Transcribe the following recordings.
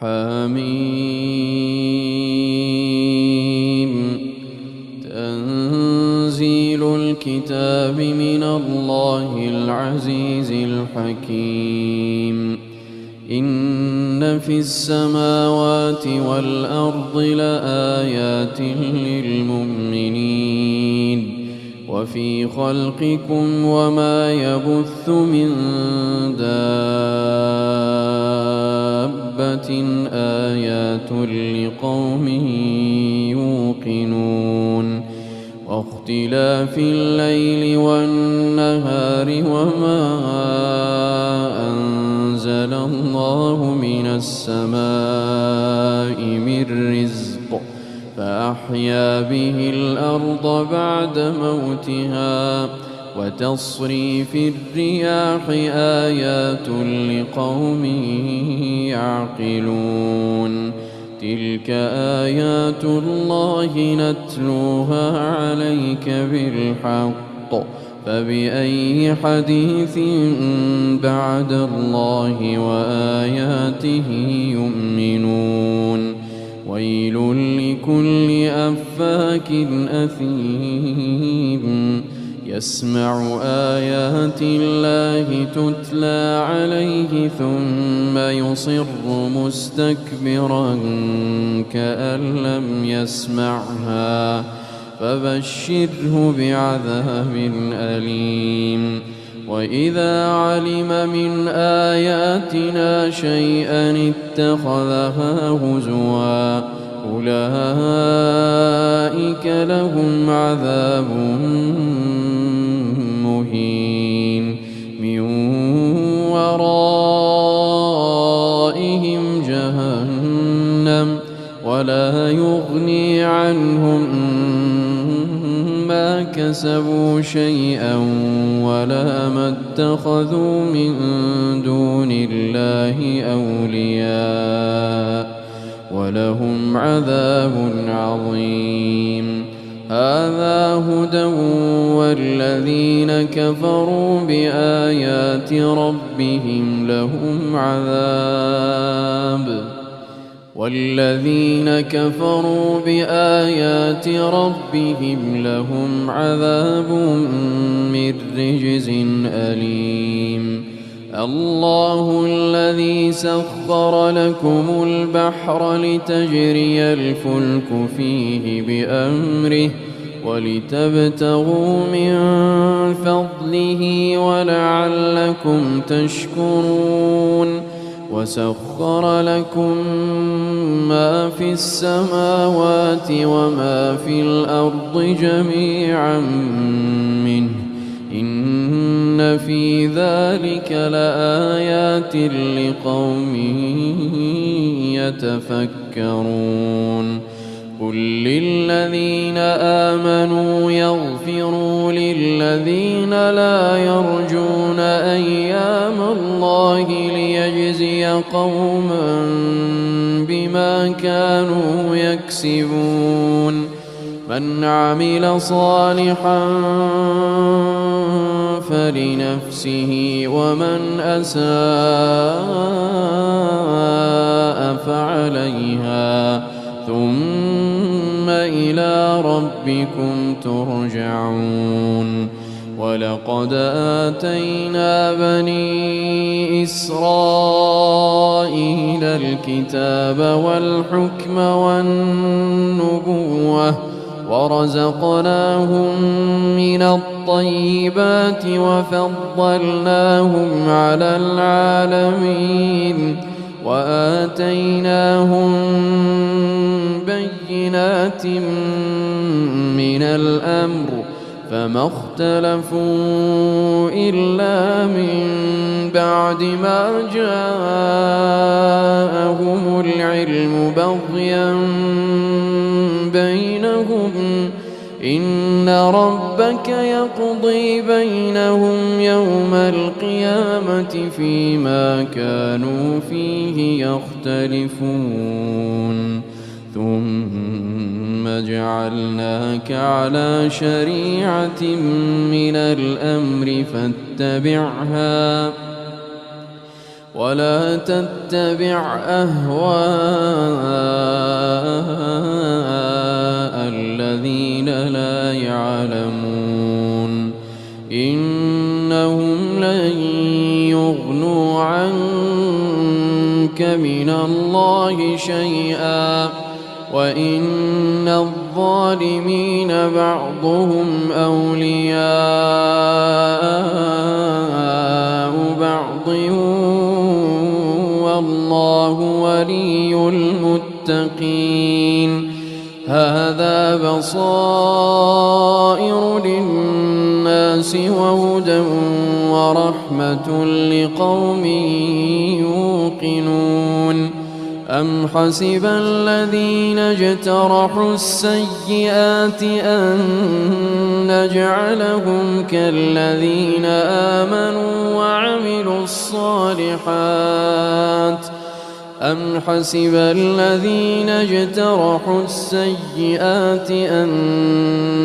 حميم. تنزيل الكتاب من الله العزيز الحكيم. إن في السماوات والأرض لآيات للمؤمنين وفي خلقكم وما يبث من دابة آيات لقوم يوقنون. واختلاف الليل والنهار وما أنزل الله من السماء من رزق فأحيا به الأرض بعد موتها وتصريف الرياح آيات لقوم يعقلون. تلك آيات الله نتلوها عليك بالحق فبأي حديث بعد الله وآياته يؤمنون. ويل لكل أفاك أثيم يسمع آيات الله تتلى عليه ثم يصر مستكبرا كأن لم يسمعها فبشره بعذاب أليم. وإذا علم من آياتنا شيئا اتخذها هزوا أولئك لهم عذاب مهين من ورائهم جهنم ولا يغني عنهم ما كسبوا شيئا ولا ما اتخذوا من دون الله أولياء ولهم عذاب عظيم. هذا هدى والذين كفروا بآيات ربهم لهم عذاب والذين كفروا بآيات ربهم لهم عذاب من رجز أليم. الله الذي سخر لكم البحر لتجري الفلك فيه بأمره ولتبتغوا من فضله ولعلكم تشكرون. وسخر لكم ما في السماوات وما في الأرض جميعا منه إن في ذلك لآيات لقوم يتفكرون. قل للذين آمنوا يغفروا للذين لا يرجون أيام الله ليجزي قوما بما كانوا يكسبون. من عمل صالحا فلنفسه ومن أساء فعليها ثم إلى ربكم ترجعون. ولقد آتينا بني إسرائيل الكتاب والحكم والنبوة ورزقناهم من الطيبات وفضلناهم على العالمين وآتيناهم بينات من الأمر فما اختلفوا إلا من بعد ما جاءهم العلم بغيا بينهم إن ربك يقضي بينهم يوم القيامة فيما كانوا فيه يختلفون. ثم جعلناك على شريعة من الأمر فاتبعها ولا تتبع أهواء الذين لا يعلمون إنهم لن يغنوا عنك من الله شيئا وإن الظالمين بعضهم أولياء بعض والله ولي المتقين هذا بصائر للناس وهدى ورحمة لقوم يوقنون أم حسب الذين اجترحوا السيئات أن نجعلهم كالذين آمنوا وعملوا الصالحات أم حسب الذين اجترحوا السيئات أن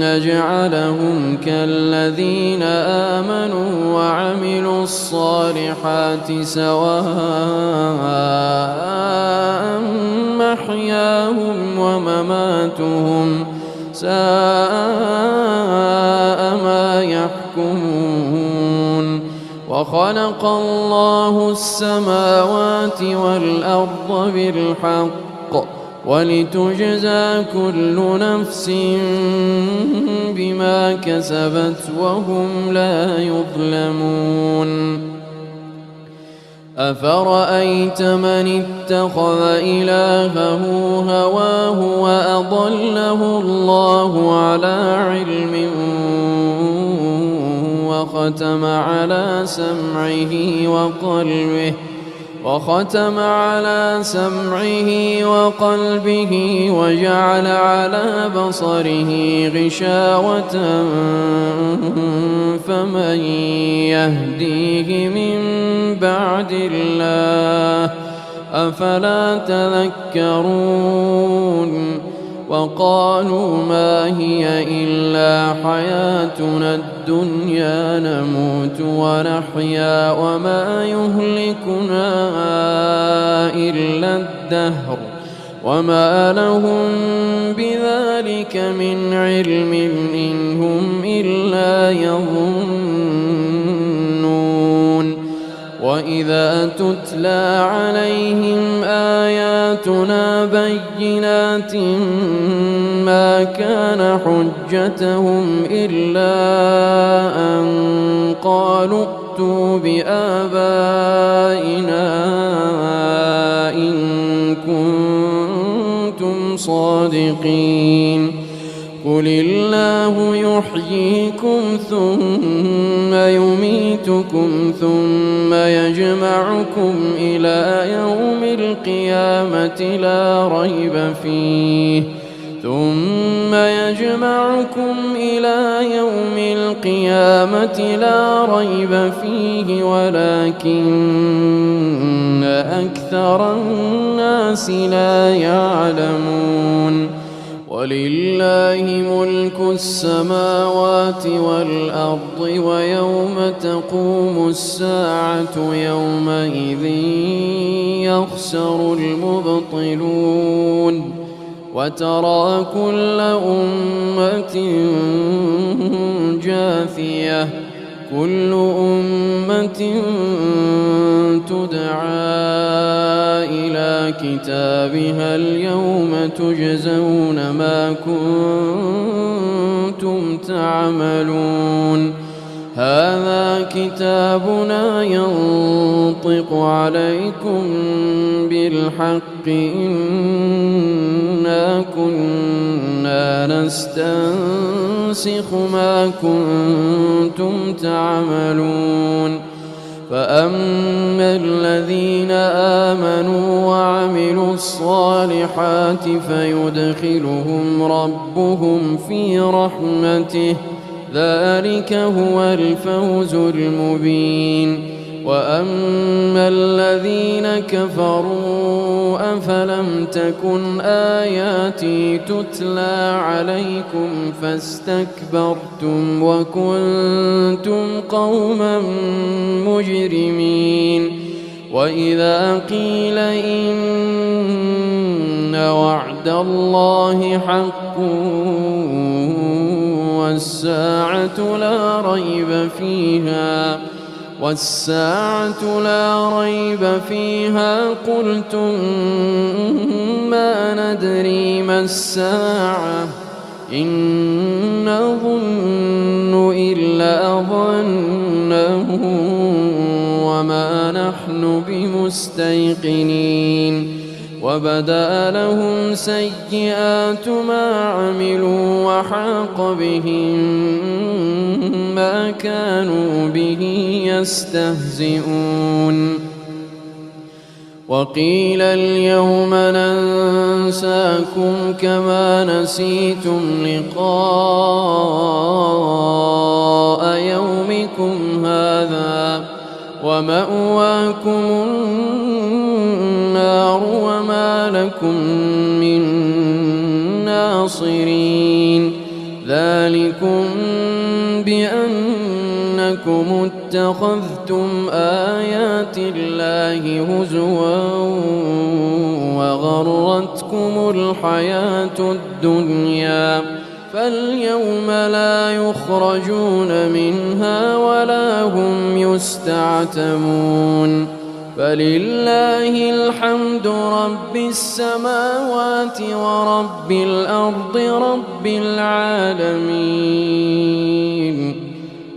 نجعلهم كالذين آمنوا وعملوا الصالحات سواء محياهم ومماتهم ساء ما يحكمون وخلق الله السماوات والأرض بالحق ولتجزى كل نفس بما كسبت وهم لا يظلمون أفرأيت من اتخذ إلهه هواه وأضله الله على علم وختم على سمعه وقلبه وجعل على بصره غشاوة فمن يهديه من بعد الله أفلا تذكرون وقالوا ما هي إلا حياتنا الدنيا نموت ونحيا وما يهلكنا إلا الدهر وما لهم بذلك من علم إن هم إلا يظنون وإذا تتلى عليهم آياتنا بينات ما كان حجتهم إلا أن قالوا ائتوا بآبائنا إن كنتم صادقين قل الله يحييكم ثم يميتكم ثم يجمعكم إلى يوم القيامة لا ريب فيه ولكن أكثر الناس لا يعلمون ولله ملك السماوات والأرض ويوم تقوم الساعة يومئذ يخسر المبطلون وترى كل أمة جاثية كل أمة تدعى إلى كتابها اليوم تجزون ما كنتم تعملون هذا كتابنا ينطق عليكم بالحق إنا كنا نستنسخ ما كنتم تعملون فأما الذين آمنوا وعملوا الصالحات فيدخلهم ربهم في رحمته ذلك هو الفوز المبين وأما الذين كفروا أفلم تكن آياتي تتلى عليكم فاستكبرتم وكنتم قوما مجرمين وإذا قيل إن وعد الله حق والساعة لا ريب فيها قلتم ما ندري ما الساعة إن نظن إلا ظنه وما نحن بمستيقنين وبدا لهم سيئات ما عملوا وحاق بهم ما كانوا به يستهزئون وقيل اليوم ننساكم كما نسيتم لقاء يومكم هذا ومأواكم النار وما لكم من ناصرين ذلكم بأنكم اتخذتم آيات الله هزوا وغرتكم الحياة الدنيا فاليوم لا يخرجون منها ولا هم يستعتبون فلله الحمد رب السماوات ورب الأرض رب العالمين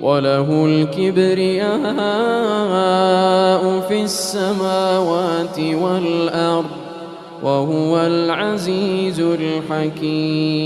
وله الكبرياء في السماوات والأرض وهو العزيز الحكيم